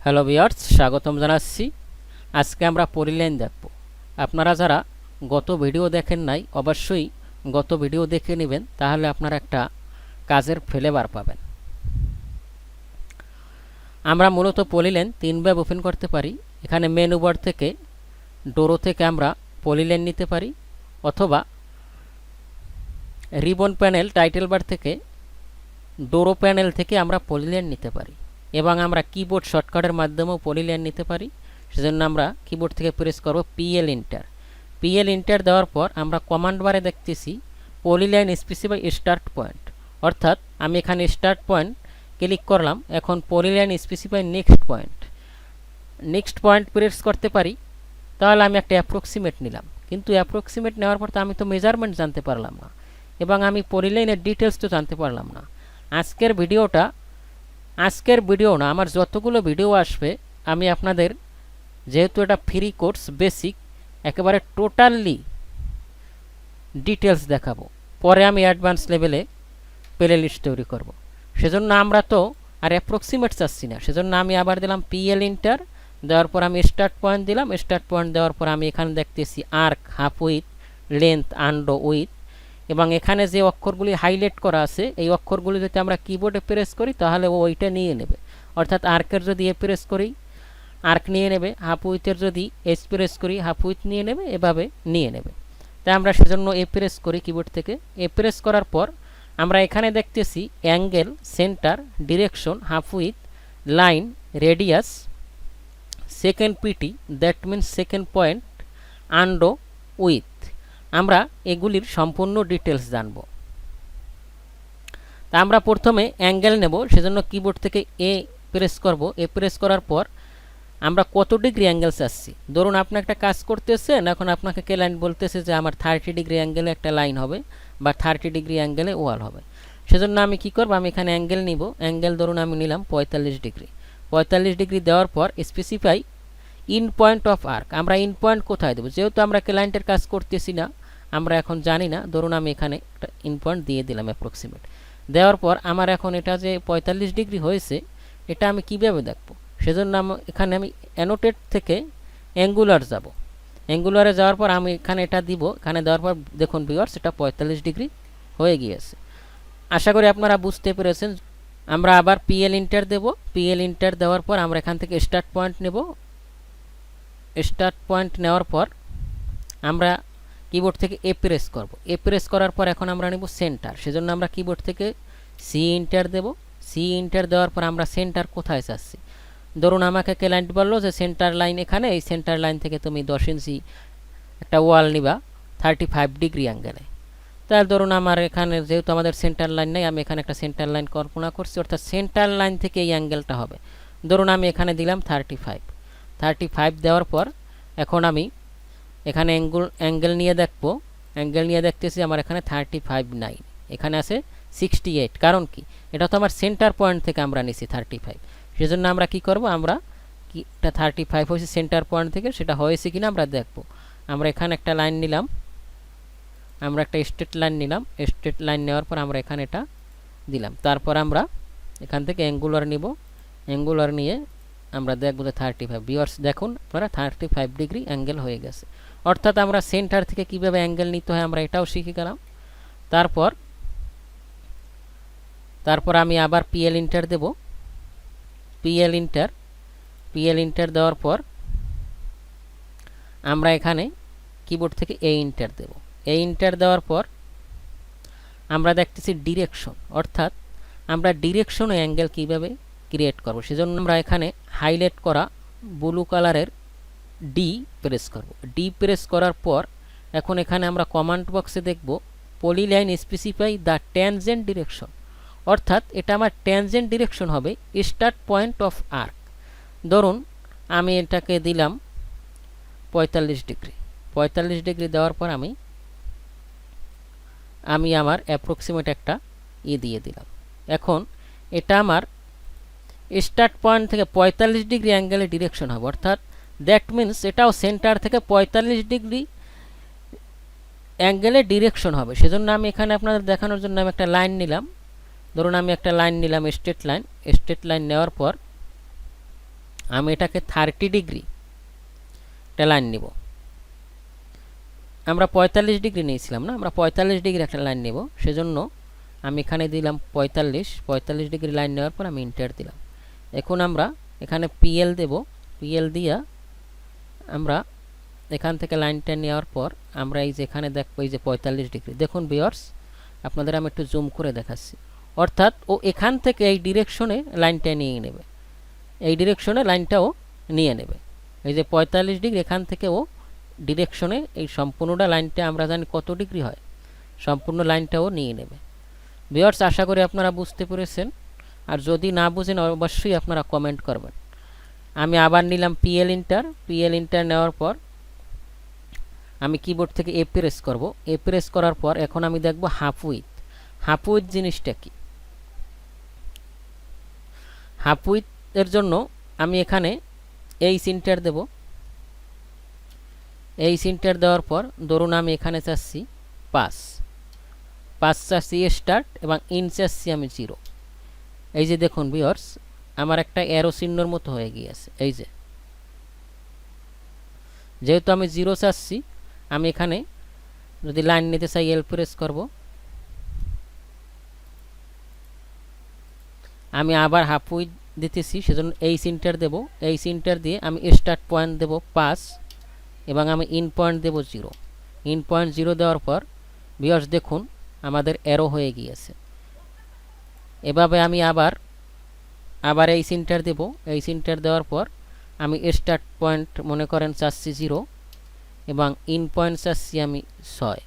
Hello viewers, স্বাগতম জানাচ্ছি। আজকে আমরা পলিলাইন দেখব। আপনারা যারা গত ভিডিও দেখেন নাই অবশ্যই গত ভিডিও দেখে নেবেন, তাহলে আপনারা একটা কাজের ফ্লেভার পাবেন। আমরা মূলত পলিলাইন তিনভাবে ওপেন করতে পারি। এখানে মেনু বার থেকে ডোরো থেকে আমরা পলিলাইন নিতে পারি, অথবা রিবন প্যানেল টাইটেল বার থেকে ডোরো প্যানেল থেকে আমরা পলিলাইন নিতে পারি, এবং আমরা কিবোর্ড শর্টকাটের মাধ্যমেও পলিলাইন নিতে পারি। সেজন্য আমরা কিবোর্ড থেকে প্রেস করব পিএল এন্টার। পিএল এন্টার দেওয়ার পর আমরা কমান্ড বারে দেখতেছি পলিলাইন স্পেসিফাই স্টার্ট পয়েন্ট, অর্থাৎ আমি এখানে স্টার্ট পয়েন্ট ক্লিক করলাম। এখন polyline specify next point press করতে পারি। তাহলে আমি একটা অ্যাপ্রক্সিমেট নিলাম, কিন্তু অ্যাপ্রক্সিমেট নেওয়ার পর তো আমি তো মেজারমেন্ট জানতে পারলাম না, এবং আমি পলিলাইনের ডিটেলস তো জানতে পারলাম না। আজকের ভিডিও না, আমার যতগুলো ভিডিও আসবে আমি আপনাদের, যেহেতু এটা ফ্রি কোর্স, বেসিক একেবারে টোটালি ডিটেলস দেখাবো। পরে আমি অ্যাডভান্স লেভেলে প্লে লিস্ট তৈরি করব। সেজন্য আমরা তো আর অ্যাপ্রক্সিমেট চাচ্ছি না, সেজন্য আমি আবার দিলাম পিএল ইন্টার। দেওয়ার পর আমি স্টার্ট পয়েন্ট দিলাম। স্টার্ট পয়েন্ট দেওয়ার পর আমি এখানে দেখতেছি arc, half width, length, undo width, এবং এখানে যে অক্ষরগুলি হাইলাইট করা আছে এই অক্ষরগুলি যদি আমরা কিবোর্ডে প্রেস করি তাহলে ও ওইটা নিয়ে নেবে। অর্থাৎ আর্কের যদি এ প্রেস করি আর্ক নিয়ে নেবে, হাফ উইথের যদি এস প্রেস করি হাফ উইথ নিয়ে নেবে, এভাবে নিয়ে নেবে। তাই আমরা সেজন্য এ প্রেস করি কিবোর্ড থেকে। এ প্রেস করার পর আমরা এখানে দেখতেছি angle, center, direction, half width, line, radius, second PT, that means second point, undo width. আমরা এগুলির সম্পূর্ণ ডিটেলস জানব। তা আমরা প্রথমে অ্যাঙ্গেল নেব, সেজন্য কিবোর্ড থেকে এ প্রেস করব। এ প্রেস করার পর আমরা কত ডিগ্রি অ্যাঙ্গেল চাচ্ছি। ধরুন আপনি একটা কাজ করতেছেন, এখন আপনাকে ক্লায়েন্ট বলতেছে যে আমার 30 ডিগ্রি অ্যাঙ্গেলে একটা লাইন হবে, বা 30 ডিগ্রি অ্যাঙ্গেলে ওয়াল হবে। সেজন্য আমি কি করব, আমি এখানে অ্যাঙ্গেল নিব। অ্যাঙ্গেল ধরুন আমি নিলাম 45 ডিগ্রি। 45 ডিগ্রি দেওয়ার পর specify end point of arc. আমরা ইন পয়েন্ট কোথায় দেবো, যেহেতু আমরা ক্লায়েন্টের কাজ করতেছি না, আমরা এখন জানি না। ধরুন আমি এখানে একটা ইন পয়েন্ট দিয়ে দিলাম অ্যাপ্রক্সিমেট। দেওয়ার পর আমার এখন এটা যে 45 ডিগ্রি হয়েছে, এটা আমি কীভাবে দেখব। সেজন্য এখানে আমি অ্যানোটেট থেকে অ্যাঙ্গুলার যাব। অ্যাঙ্গুলারে যাওয়ার পর আমি এখানে এটা দিব। এখানে দেওয়ার পর দেখুন ভিউয়ার্স, এটা 45 ডিগ্রি হয়ে গিয়েছে। আশা করি আপনারা বুঝতে পেরেছেন। আমরা আবার পিএল ইন্টার দেব। পিএল ইন্টার দেওয়ার পর আমরা এখান থেকে স্টার্ট পয়েন্ট নেব। স্টার্ট পয়েন্ট নেওয়ার পর আমরা কিবোর্ড থেকে এ প্রেস করব। এ প্রেস করার পর এখন আমরা নেব সেন্টার। সেজন্য আমরা কিবোর্ড থেকে সি ইন্টার দেব। সি ইন্টার দেওয়ার পর আমরা সেন্টার কোথায় চাচ্ছি। ধরুন আমাকে ক্লায়েন্ট বললো যে সেন্টার লাইন এখানে, এই সেন্টার লাইন থেকে তুমি 10 ইঞ্চি একটা ওয়াল নিবা 35 ডিগ্রি অ্যাঙ্গেলে। তাহলে ধরুন আমার এখানে যেহেতু আমাদের সেন্টার লাইন নেই, আমি এখানে একটা সেন্টার লাইন কল্পনা করছি, অর্থাৎ সেন্টার লাইন থেকে এই অ্যাঙ্গেলটা হবে। ধরুন আমি এখানে দিলাম 35 দেওয়ার পর এখন আমি এখানে অ্যাঙ্গেল নিয়ে দেখব। অ্যাঙ্গেল নিয়ে দেখতেছি আমার এখানে 35 নাই, এখানে আছে 68। কারণ কি, এটা তো আমার সেন্টার পয়েন্ট থেকে আমরা নিছি 35। সেজন্য আমরা কি করব, আমরা কি এটা 35 হয়েছে সেন্টার পয়েন্ট থেকে, সেটা হয়েছে কিনা আমরা দেখব। আমরা এখানে একটা লাইন নিলাম, আমরা একটা স্ট্রেট লাইন নিলাম। স্ট্রেট লাইন নেওয়ার পর আমরা এখানে এটা দিলাম। তারপর আমরা এখান থেকে অ্যাঙ্গুলার নিব। অ্যাঙ্গুলার নিয়ে আমরা দেখব যে 35। ভিউয়ার্স দেখুন আপনারা 35 ডিগ্রি অ্যাঙ্গেল হয়ে গেছে। অর্থাৎ আমরা সেন্টার থেকে কিভাবে অ্যাঙ্গেল নিতে হয় আমরা এটাও শিখে গেলাম। তারপর আমি আবার পিএল ইন্টার দেব। পিএল ইন্টার দেওয়ার পর আমরা এখানে কিবোর্ড থেকে এ ইন্টার দেব। এ ইন্টার দেওয়ার পর আমরা দেখতেছি ডিরেকশন, অর্থাৎ আমরা ডিরেকশন ও অ্যাঙ্গেল কীভাবে ক্রিয়েট করব। সেজন্য আমরা এখানে হাইলাইট করা ব্লু কালারের ডি প্রেস করব। ডি প্রেস করার পর এখন এখানে আমরা কমান্ড বক্সে দেখব polyline specify the tangent direction, অর্থাৎ এটা আমার ট্যানজেন্ট ডিরেকশন হবে স্টার্ট পয়েন্ট অফ আর্ক। ধরুন আমি এটাকে দিলাম 45 ডিগ্রি। 45 ডিগ্রি দেওয়ার পর আমি আমার অ্যাপ্রক্সিমেট একটা দিয়ে দিলাম। এখন এটা আমার স্টার্ট পয়েন্ট থেকে 45 ডিগ্রি অ্যাঙ্গেলে ডিরেকশন হবে, অর্থাৎ দ্যাট মিনস এটাও সেন্টার থেকে 45 ডিগ্রি অ্যাঙ্গেলে ডিরেকশন হবে। সেজন্য আমি এখানে আপনাদের দেখানোর জন্য আমি একটা লাইন নিলাম। ধরুন আমি একটা লাইন নিলাম স্ট্রেট লাইন। স্ট্রেট লাইন নেওয়ার পর আমি এটাকে 30 ডিগ্রি একটা লাইন নিব। আমরা 45 ডিগ্রি নিয়েছিলাম না, আমরা 45 ডিগ্রি একটা লাইন নেব। সেজন্য আমি এখানে দিলাম 45 ডিগ্রি লাইন নেওয়ার পর আমি ইন্টার দিলাম। এখন আমরা এখানে পিএল দেব। পিএল দিয়া আমরা এখান থেকে লাইনটা নেওয়ার পর আমরা এই যে এখানে দেখবো এই যে 45 ডিগ্রি। দেখুন ভিউয়ার্স, আপনাদের আমি একটু জুম করে দেখাচ্ছি। অর্থাৎ ও এখান থেকে এই ডিরেকশনে লাইনটা নিয়ে নেবে, এই ডিরেকশনে লাইনটাও নিয়ে নেবে। এই যে 45 ডিগ্রি এখান থেকে ও ডিরেকশনে এই সম্পূর্ণটা লাইনটা আমরা জানি কত ডিগ্রি হয়, সম্পূর্ণ লাইনটাও নিয়ে নেবে। ভিউয়ার্স, আশা করি আপনারা বুঝতে পেরেছেন। আর যদি না বুঝেন অবশ্যই আপনারা কমেন্ট করবেন। আমি আবার নিলাম পিএল ইন্টার নেওয়ার পর আমি কিবোর্ড থেকে এ প্রেস করব। এ প্রেস করার পর এখন আমি দেখব হাফ উইথ জিনিসটা কি। হাফ উইথ এর জন্য আমি এখানে এই ইন্টার দেব। এই ইন্টার দেওয়ার পর ধরুন আমি এখানে চাচ্ছি 5 চাচ্ছি স্টার্ট এবং ইন চাচ্ছি আমি 0। এই যে দেখুন ভিউয়ার্স, আমার একটা অ্যারো চিহ্নর মতো হয়ে গিয়েছে। এই যে যেহেতু আমি 0 চাচ্ছি, আমি এখানে যদি লাইন নিতে চাই এল প্রেস করব। আমি আবার হাফ উইথ দিতেছি, সেজন্য এই ইন্টার দেব। এই ইন্টার দিয়ে আমি স্টার্ট পয়েন্ট দেব 5 এবং আমি ইন পয়েন্ট দেব 0। ইন পয়েন্ট 0 দেওয়ার পর ভিউয়ার্স দেখুন আমাদের অ্যারো হয়ে গিয়েছে। এভাবে আমি আবার এই ইন্টার দেব। এই ইন্টার দেওয়ার পর আমি স্টার্ট পয়েন্ট মনে করেন চাচ্ছি 0 এবং ইন পয়েন্ট চাচ্ছি আমি 6।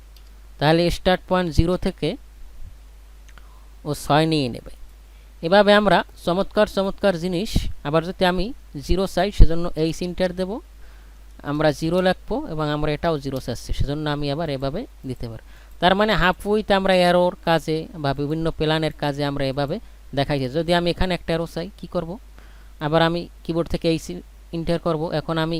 তাহলে স্টার্ট পয়েন্ট 0 থেকে ও 6 নিয়ে নেবে। এভাবে আমরা চমৎকার জিনিস। আবার যদি আমি 0 চাই, সেজন্য এই ইন্টার দেব, আমরা 0 লিখবো এবং আমরা এটাও 0 চাচ্ছি, সেজন্য আমি আবার এভাবে দিতে পারি। তার মানে হাফ উইথ আমরা অ্যারোর কাজে বা বিভিন্ন প্ল্যানের কাজে আমরা এভাবে দেখাইছি। যদি আমি এখানে একটা অ্যারো চাই, কি করব, আবার আমি কিবোর্ড থেকে এই ইন্টার করব। এখন আমি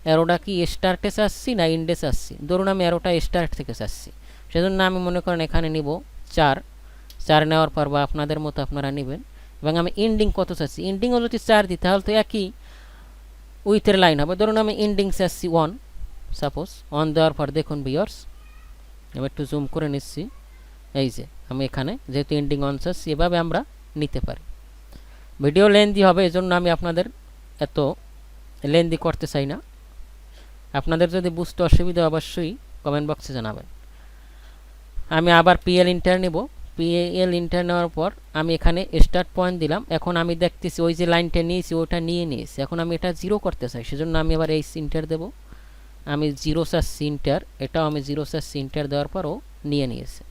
অ্যারোটা কি স্টার্টে চাচ্ছি না ইন্ডে চাচ্ছি। ধরুন আমি অ্যারোটা স্টার্ট থেকে চাচ্ছি, সেজন্য আমি মনে করেন এখানে নিব 4 নেওয়ার পর বা আপনাদের মতো আপনারা নেবেন। এবং আমি এন্ডিং কত চাচ্ছি, এন্ডিংও যদি 4 দিই তাহলে তো একই উইথের লাইন হবে। ধরুন আমি এন্ডিং চাচ্ছি 1, সাপোজ 1 দেওয়ার পর দেখুন ভিউয়ার্স, আমি একটু জুম করে নিচ্ছি। এই যে আমি এখানে যেহেতু এন্ডিং 1 চাচ্ছি, এভাবে আমরা নিতে পারি। ভিডিও লেন্দি হবে, এজন্য আমি আপনাদের এত লেন্দি করতে চাই না। আপনাদের যদি বুঝতে অসুবিধা অবশ্যই কমেন্ট বক্সে জানাবেন। আমি আবার পিএল ইন্টার নেব। পিএল ইন্টার নেওয়ার পর আমি এখানে স্টার্ট পয়েন্ট দিলাম। এখন আমি দেখতেছি ওই যে লাইনটা নিয়েছি ওটা নিয়েছি। এখন আমি এটা 0 করতে চাই, সেজন্য আমি আবার এই ইন্টার দেব। আমি 0 চাচ্ছি ইন্টার, এটাও আমি 0 চাচ্ছি ইন্টার দেওয়ার পর ও নিয়েছে।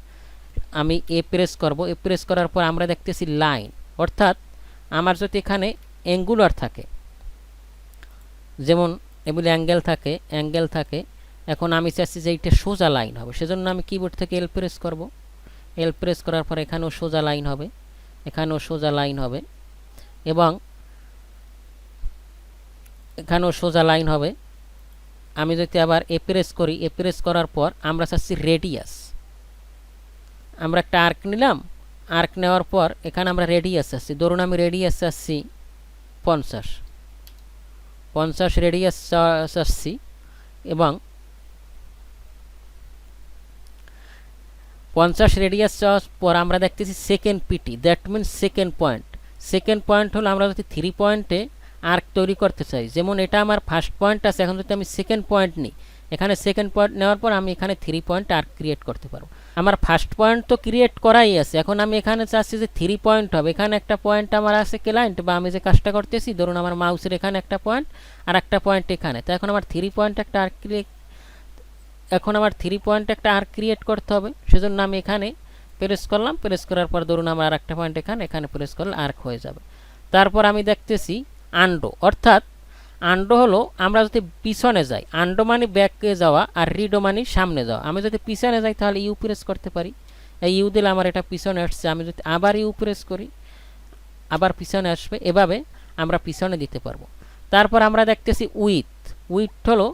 আমি এ প্রেস করব। এ প্রেস করার পর আমরা দেখতেছি লাইন, অর্থাৎ আমার যদি এখানে অ্যাঙ্গুলার থাকে, যেমন এগুলি অ্যাঙ্গেল থাকে। এখন আমি চাচ্ছি যে এইটা সোজা লাইন হবে, সেজন্য আমি কিবোর্ড থেকে এল প্রেস করব। এল প্রেস করার পর এখানেও সোজা লাইন হবে, এখানেও সোজা লাইন হবে এবং এখানেও সোজা লাইন হবে। আমি যদি আবার এ প্রেস করি, এ প্রেস করার পর আমরা চাচ্ছি রেডিয়াস। আমরা একটা আর্ক নিলাম, আর্ক নেওয়ার পর এখানে আমরা রেডিয়াস চাচ্ছি। ধরুন আমি রেডিয়াস চাচ্ছি 50 রেডিয়াস চাচ্ছি এবং 50 রেডিয়াস চাওয়ার পর আমরা দেখতেছি second PT, that means second point হলো আমরা যদি 3 পয়েন্টে আর্ক তৈরি করতে চাই। যেমন এটা আমার ফার্স্ট পয়েন্ট আছে, এখন যদি আমি সেকেন্ড পয়েন্ট নিই, এখানে সেকেন্ড পয়েন্ট নেওয়ার পর আমি এখানে 3 পয়েন্ট আর্ক ক্রিয়েট করতে পারবো। আমার ফার্স্ট পয়েন্ট তো ক্রিয়েট করাই আছে, এখন আমি এখানে চাচ্ছি যে 3 পয়েন্ট হবে। এখানে একটা পয়েন্ট আমার আছে ক্লায়েন্ট বা আমি যে কাজটা করতেছি, ধরুন আমার মাউসের এখানে একটা পয়েন্ট আর একটা পয়েন্ট এখানে। তো এখন আমার 3 পয়েন্ট একটা আর্ক ক্রিয়েট করতে হবে। সেজন্য আমি এখানে প্রেস করলাম, প্রেস করার পর ধরুন আমার আর একটা পয়েন্ট এখানে প্রেস করলে আর্ক হয়ে যাবে। তারপর আমি দেখতেছি আন্ডো, অর্থাৎ আন্ডো হলো আমরা যদি পিছনে যাই, আন্ডো মানে ব্যাকে যাওয়া আর রিডো মানে সামনে যাওয়া। আমি যদি পিছনে যাই তাহলে ইউ প্রেস করতে পারি, এই ইউ দিলে আমার এটা পিছনে আসছে। আমি যদি আবার ইউ প্রেস করি, আবার পিছনে আসবে। এভাবে আমরা পিছনে দিতে পারবো। তারপর আমরা দেখতেছি উইথ হলো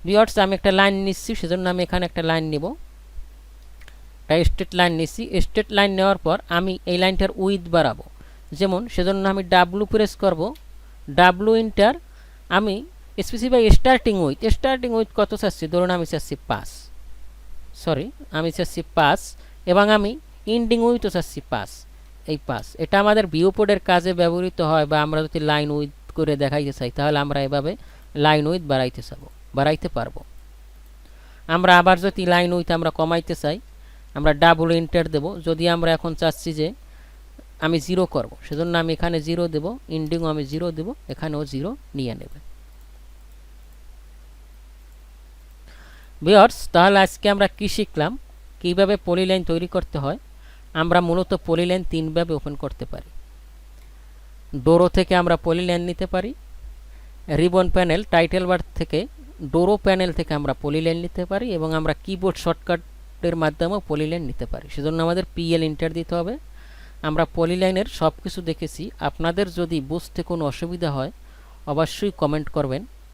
ভিউয়ার্স, আমি একটা লাইন নিচ্ছি, সেজন্য আমি এখানে একটা লাইন নিব, একটা স্ট্রেট লাইন নিচ্ছি। স্ট্রেট লাইন নেওয়ার পর আমি এই লাইনটার উইথ বাড়াবো, যেমন সেজন্য আমি ডাব্লু প্রেস করব। ডাব্লু ইন্টার আমি স্পেসিফাই স্টার্টিং উইথ কত চাচ্ছি, ধরুন আমি চাচ্ছি 5, সরি আমি চাচ্ছি 5, এবং আমি এন্ডিং উইথও চাচ্ছি 5, এই 5। এটা আমাদের ভিউপোর্টের কাজে ব্যবহৃত হয়, বা আমরা যদি লাইন উইথ করে দেখাইতে চাই তাহলে আমরা এভাবে লাইন উইথ বাড়াইতে পারবো। আমরা আবার যদি লাইন উইথ আমরা কমাইতে চাই আমরা ডাবল এন্টার দেব। যদি আমরা এখন চাচ্ছি যে আমি 0 করব, সেজন্য আমি এখানে 0 দেব, এন্ডিংও আমি 0 দেব, এখানেও 0 নিয়ে নেবে। ভিউয়ার্স, তাহলে আজকে আমরা কি শিখলাম, কিভাবে পলিলাইন তৈরি করতে হয়। আমরা মূলত পলিলাইন 3 ভাবে ওপেন করতে পারি। ডোরো থেকে আমরা পলিলাইন নিতে পারি, রিবন প্যানেল টাইটেল বার থেকে ডোরো প্যানেল থেকে আমরা পলিলাইন নিতে পারি, এবং আমরা কিবোর্ড শর্টকাটের মাধ্যমেও পলিলাইন নিতে পারি। সেজন্য আমাদের পিএল এন্টার দিতে হবে। আমরা পলিলাইনের সব কিছু দেখেছি। আপনাদের যদি বুঝতে কোনো অসুবিধা হয় অবশ্যই কমেন্ট করবেন।